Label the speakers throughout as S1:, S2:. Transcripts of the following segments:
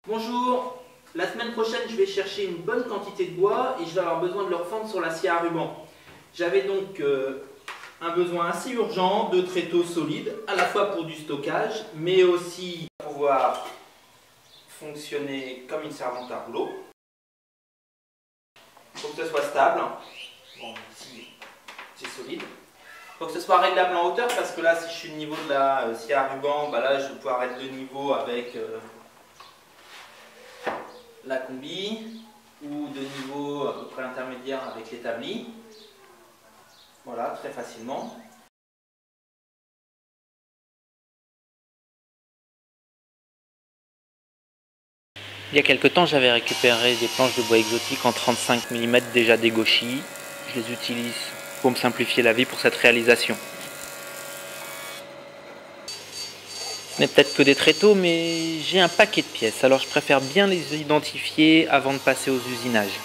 S1: Bonjour, la semaine prochaine je vais chercher une bonne quantité de bois et je vais avoir besoin de le refendre sur la scie à ruban. J'avais donc un besoin assez urgent de tréteaux solides, à la fois pour du stockage, mais aussi pour pouvoir fonctionner comme une servante à rouleau. Il faut que ce soit stable, bon ici c'est solide. Il faut que ce soit réglable en hauteur parce que là si je suis au niveau de la scie à ruban, là je vais pouvoir être de niveau avec la combi ou de niveau à peu près intermédiaire avec l'établi. Voilà, très facilement.
S2: Il y a quelque temps, j'avais récupéré des planches de bois exotique en 35 mm déjà dégauchies. Je les utilise pour me simplifier la vie pour cette réalisation. Ce n'est peut-être que des tréteaux, mais j'ai un paquet de pièces, alors je préfère bien les identifier avant de passer aux usinages.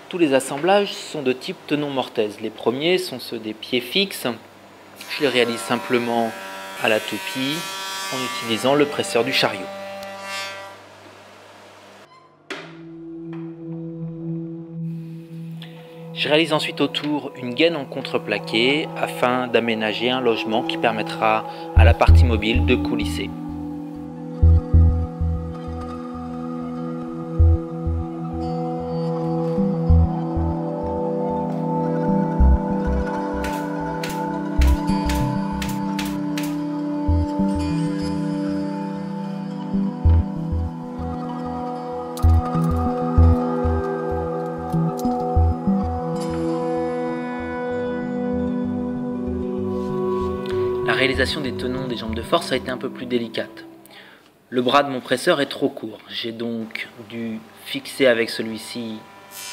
S2: Tous les assemblages sont de type tenon mortaise. Les premiers sont ceux des pieds fixes. Je les réalise simplement à la toupie en utilisant le presseur du chariot. Je réalise ensuite autour une gaine en contreplaqué afin d'aménager un logement qui permettra à la partie mobile de coulisser. La réalisation des tenons des jambes de force a été un peu plus délicate. Le bras de mon presseur est trop court. J'ai donc dû fixer avec celui-ci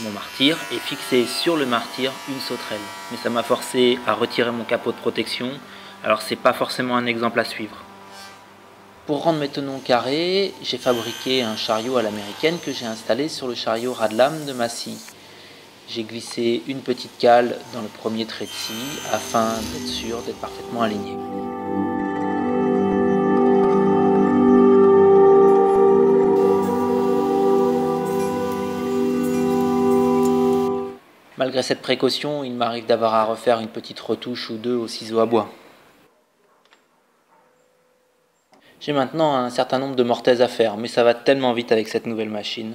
S2: mon martyr et fixer sur le martyr une sauterelle. Mais ça m'a forcé à retirer mon capot de protection, alors c'est pas forcément un exemple à suivre. Pour rendre mes tenons carrés, j'ai fabriqué un chariot à l'américaine que j'ai installé sur le chariot ras de lame de ma scie. J'ai glissé une petite cale dans le premier trait de scie afin d'être sûr d'être parfaitement aligné. Malgré cette précaution, il m'arrive d'avoir à refaire une petite retouche ou deux au ciseau à bois. J'ai maintenant un certain nombre de mortaises à faire, mais ça va tellement vite avec cette nouvelle machine.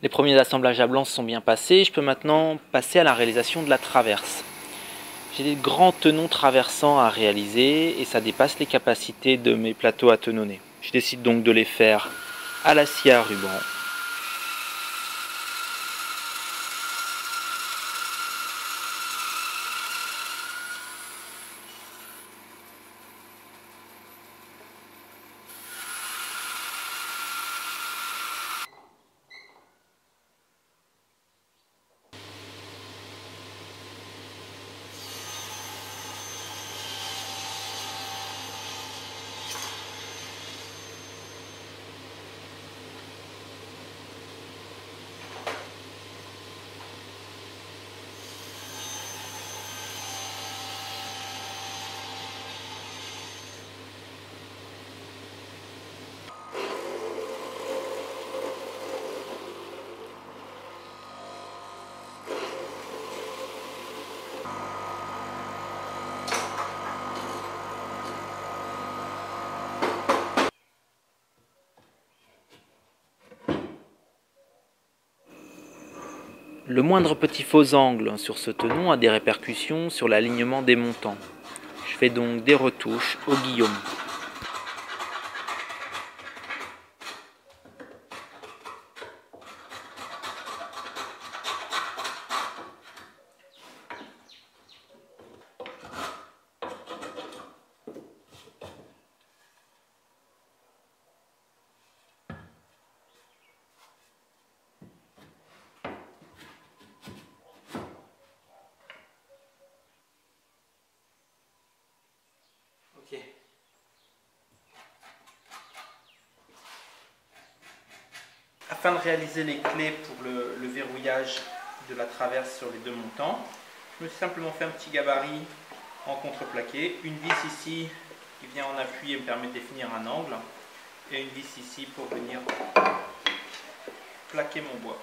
S2: Les premiers assemblages à blanc sont bien passés, je peux maintenant passer à la réalisation de la traverse. J'ai des grands tenons traversants à réaliser et ça dépasse les capacités de mes plateaux à tenonner. Je décide donc de les faire à la scie à ruban. Le moindre petit faux angle sur ce tenon a des répercussions sur l'alignement des montants. Je fais donc des retouches au guillaume.
S1: Ok. Afin de réaliser les clés pour le verrouillage de la traverse sur les deux montants, je me suis simplement fait un petit gabarit en contreplaqué, une vis ici qui vient en appui et me permet de définir un angle, et une vis ici pour venir plaquer mon bois.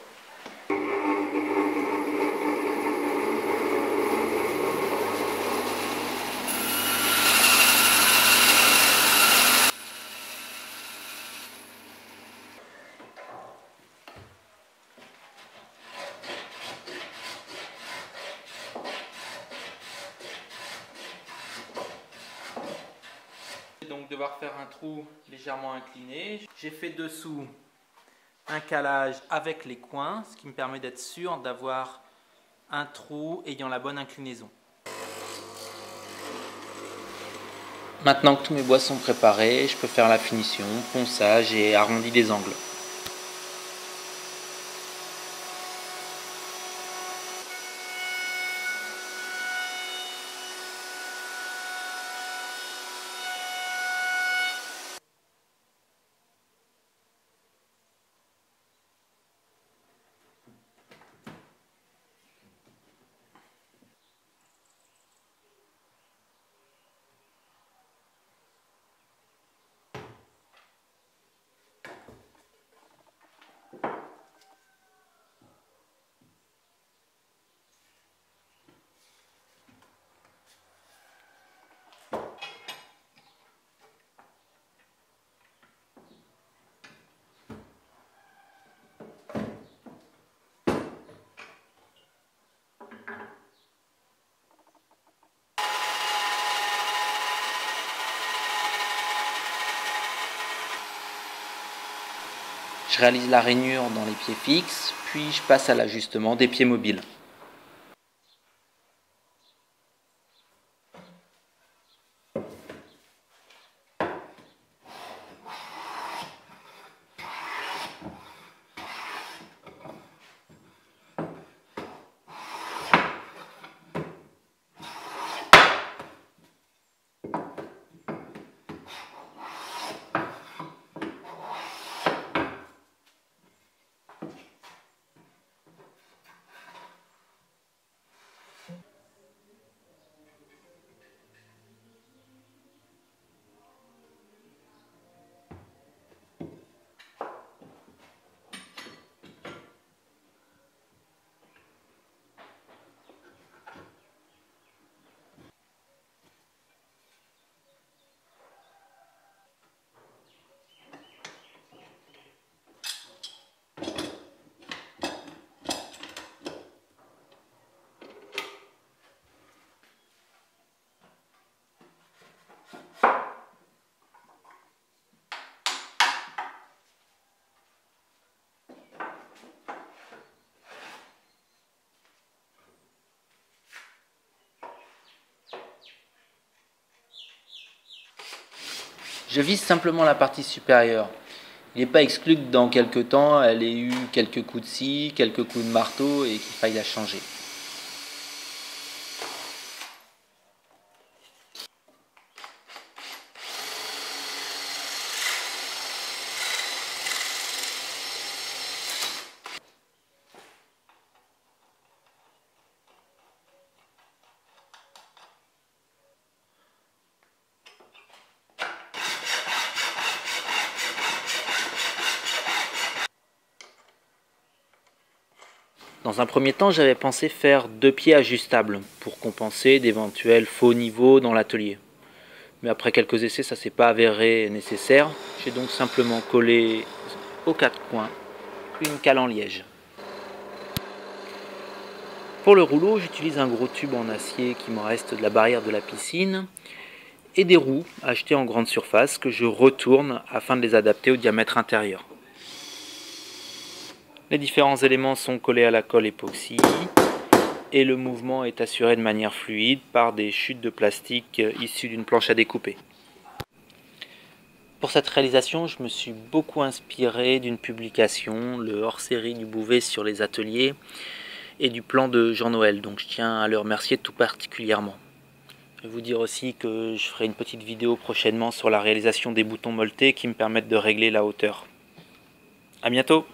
S1: Donc devoir faire un trou légèrement incliné. J'ai fait dessous un calage avec les coins, ce qui me permet d'être sûr d'avoir un trou ayant la bonne inclinaison.
S2: Maintenant que tous mes bois sont préparés, je peux faire la finition, ponçage et arrondi des angles. Je réalise la rainure dans les pieds fixes, puis je passe à l'ajustement des pieds mobiles. Je vise simplement la partie supérieure. Il n'est pas exclu que dans quelques temps, elle ait eu quelques coups de scie, quelques coups de marteau et qu'il faille la changer. Dans un premier temps, j'avais pensé faire 2 pieds ajustables pour compenser d'éventuels faux niveaux dans l'atelier. Mais après quelques essais, ça ne s'est pas avéré nécessaire. J'ai donc simplement collé aux 4 coins une cale en liège. Pour le rouleau, j'utilise un gros tube en acier qui me reste de la barrière de la piscine et des roues achetées en grande surface que je retourne afin de les adapter au diamètre intérieur. Les différents éléments sont collés à la colle époxy et le mouvement est assuré de manière fluide par des chutes de plastique issues d'une planche à découper. Pour cette réalisation, je me suis beaucoup inspiré d'une publication, le hors-série du Bouvet sur les ateliers, et du plan de Jean-Noël, donc je tiens à le remercier tout particulièrement. Je vais vous dire aussi que je ferai une petite vidéo prochainement sur la réalisation des boutons molletés qui me permettent de régler la hauteur. A bientôt!